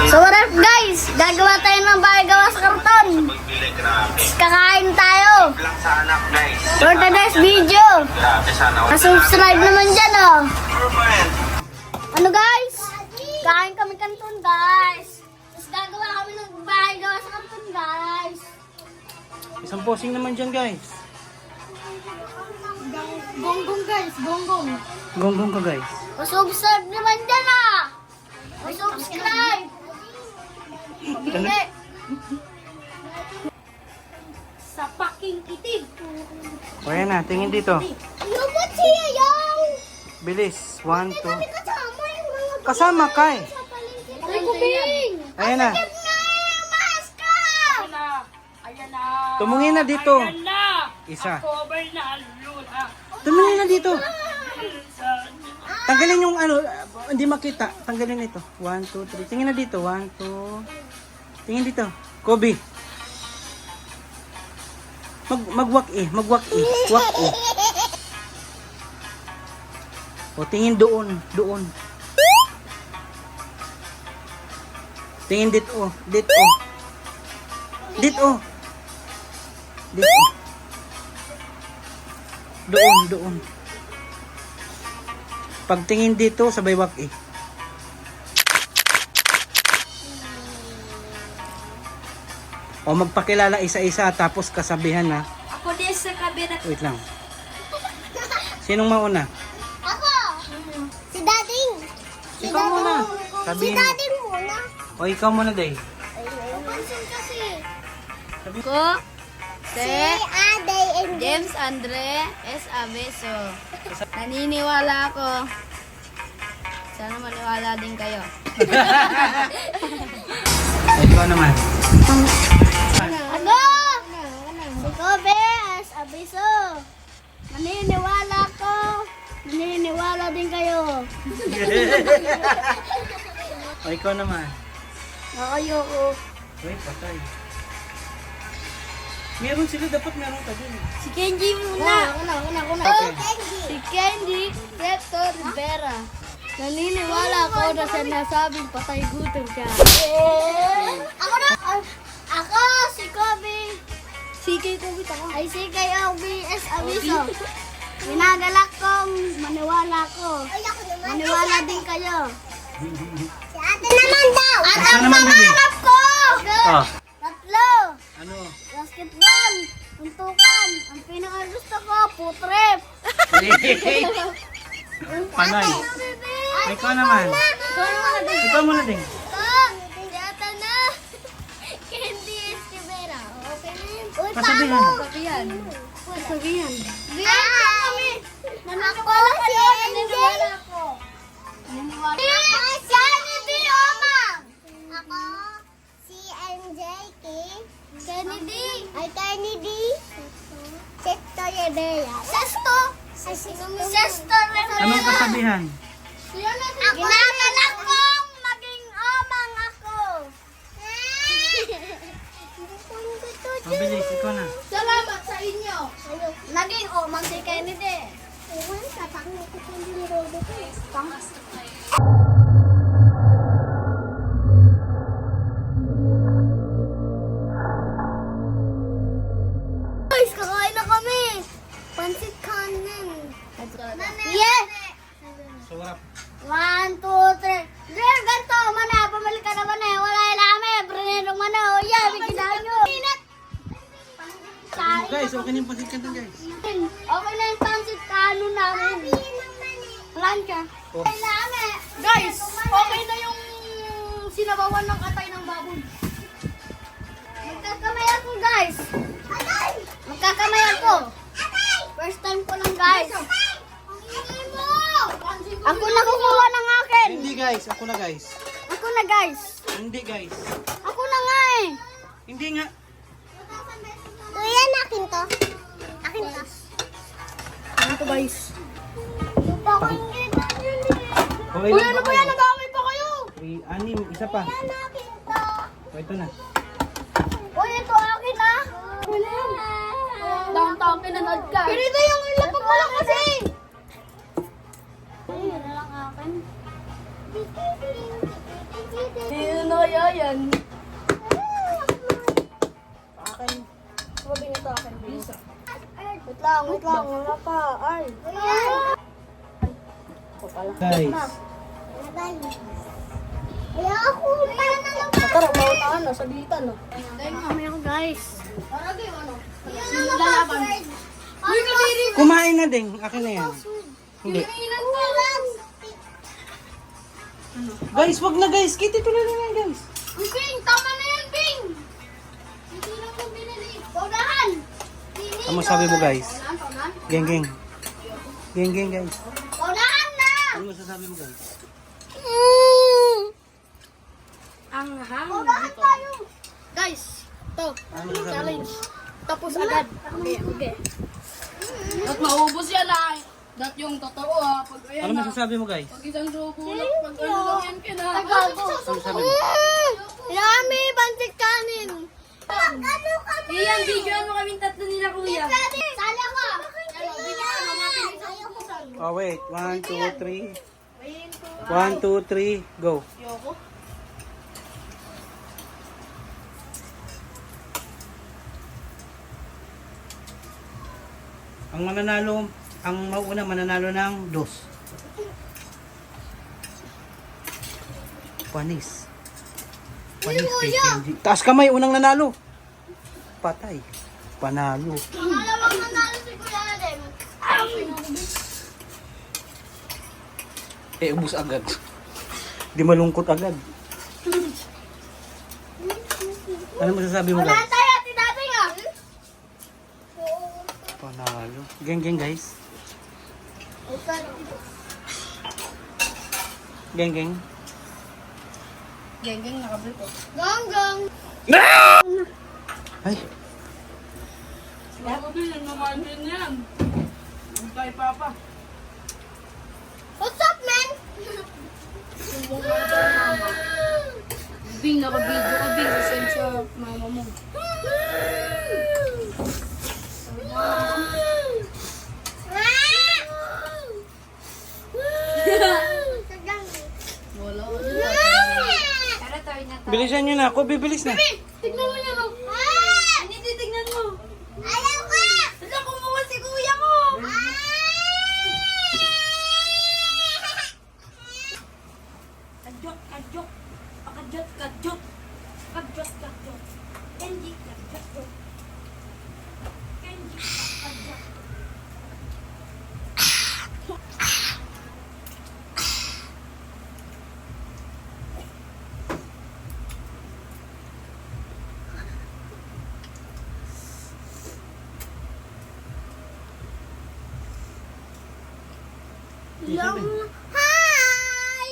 So what up guys? Gagawa tayo ng bahay gawa sa karton. Kakain tayo. For today's video. Subscribe naman dyan oh. Ano guys? Kain kami kanton guys. Tapos gagawa kami ng bahay gawa sa karton guys. Isang posing naman dyan guys. Gonggong guys, gonggong. Gonggong ka guys. Subscribe naman dyan ah. Subscribe. Hindi. Sa paking itig. O yan na, tingin dito. Lubot siya yung. Bilis. 1, 2. Kami kasama yung mga Kasama ka eh. Ay, kubing. Ayan na. Sakit na yung maska. Ayan na. Tumungin na dito. Ayan na. Isa. Cover na luna. Tumungin na dito. Tanggalin yung ano, hindi makita. Tanggalin ito. 1, 2, 3. Tingin na dito. 1, 2. Tingin dito. Kobe. Magwak eh. Magwak eh. Wak eh. O tingin doon. Doon. Tingin dito. Dito. Dito. Dito. Doon. Doon. Pagtingin dito, sabay wak eh. O magpakilala isa-isa tapos kasabihan na. Ako din sa kabila. Wait lang. Sinong mauna? Ako. Si Dading. Ikaw muna. Si Sabihin. Dading muna. O ikaw muna, Day. Pansin kasi. Ko, Si si Aday and James Andre S. Abeso. Naniniwala ako. Sana maniwala din kayo. Ikaw naman. Ano? Si Kobe as abiso. Maniniwala ko. Maniniwala din kayo. O ikaw naman. Ayoko. Wait, patay. Meron sila, dapat meron ka din. Si Kenji muna. Okay. Si Kenji Preto Rivera. Naniniwala ako na sinasabing patay gutom siya. Ako na. Ako si Kobe. Si Kay Kobe ako. Ay si Kobe as abiso. Minagalak kong maniwala ko. Maniwala din kayo. Si ate naman daw. At Ikaw ang naman, Bibi. pangarap ko. Oh, Tatlo. ano? Basketball. Tuntukan. Ang pinakagusto ko, putrip. Panay. Ikaw naman. Ikaw muna din. Yata na. Candy Estivera. Okay na yun. Uy, Pasabihan. Sabihan. Sabihan. Biyan kami. Nanakala si Naniniwala ko. Naniniwala ko. Si Kennedy Omang. Ako. Si MJ Kennedy. Ay, Kennedy. Sesto Rivera. Sesto. Sesto Rivera. Anong kasabihan? Ginagalak kong maging omang ako. Mabilis, ikaw na. Salamat sa inyo. Naging omang si Kennedy. Guys, kakain na kami. Pansit kanin. Yes! Surap. 1, 2, 3. Dre, ganito, mana, pamalik ka naman eh. Wala ilame, brenero mana. O yeah, bigyan nyo. Minat. Guys, okay na yung pasit kanto guys. Okay na yung pansit kanon namin. Plancha. Oh. Ilame. Guys, okay na yung sinabawan ng katay ng baboy. Magkakamay ako, guys. Magkakamay ako. First time ko lang, guys. Ako na kukuha ng akin. Hindi guys, ako na guys. Ako na, guys. Hindi guys. Ako na nga eh. Hindi nga. Yan, akin to. Akin to. Ano to guys? Lupa ko yung Okay, Uy, ano ba yan? Nag-away pa kayo. 3, 6, isa pa. Yan, akin to. O, ito na. Uy, ito akin ah. Wala yan. Downtown pinanood ka. Ganito yung lapag mo lang kasi. Uy, yun na lang akin. Sino na kaya yan? Akin. Sabi nito akin. Wait lang. Wala pa. Ay. Guys. Kaya ako, para na lang. Tara, maunahan na. Saglitan no. Kami ako, guys. Lalaban. Kumain na din. Akin na yan. Hindi. Guys, wag na guys. Kitty tuloy na yan guys. Bing, tama na yan, Bing! Hindi lang ko binili. Paunahan! Ano sabi mo guys? Geng geng. Geng geng guys. Paunahan na! Ano masasabi mo guys? Ang hang. Paunahan tayo! Guys, to. Ano masasabi mo? Challenge. Tapos agad. Okay. At maubos yan ay. Dat yung totoo ha. Pag ayan Ano na. masasabi mo guys? Pag isang subo lang. Pag ano lang yan kinakain. Ano masasabi mo? Yummy! Bantik kanin! Ano kami? Iyan, videoan mo kaming tatlo nila kuya. Sala ka! Oh wait. 1, 2, 3. 1, 2, 3. Go. Yoko. Ang mananalo, ang mauuna mananalo ng dos. Panis. Panis kay Kenji. Taas kamay, unang nanalo. Patay. Panalo. Malamang nanalo si Kuya Adam. Ubus agad. Di malungkot agad. Ano masasabi mo Wala guys? tayo, tinating ah! Panalo. Geng geng guys. Geng geng. Geng-geng nakablit ko. Gonggang! Ay. Baka din, naman din yan. Ang kay Papa. What's up, man? Bing, nakabidyo ka, Bing. Send sa mama mo. Wala ko dyan. Tara, tayo na tayo. Bilisan nyo na ako. Bibilis na. Tignan mo yan, oh. Hindi, titignan mo. Ayaw ka! Hala, kumuha si kuya mo. Kadyot, kadyot. Kadyot, kadyot. Kadyot, kadyot. Kenji, kadyot. Kenji, kadyot. Hi!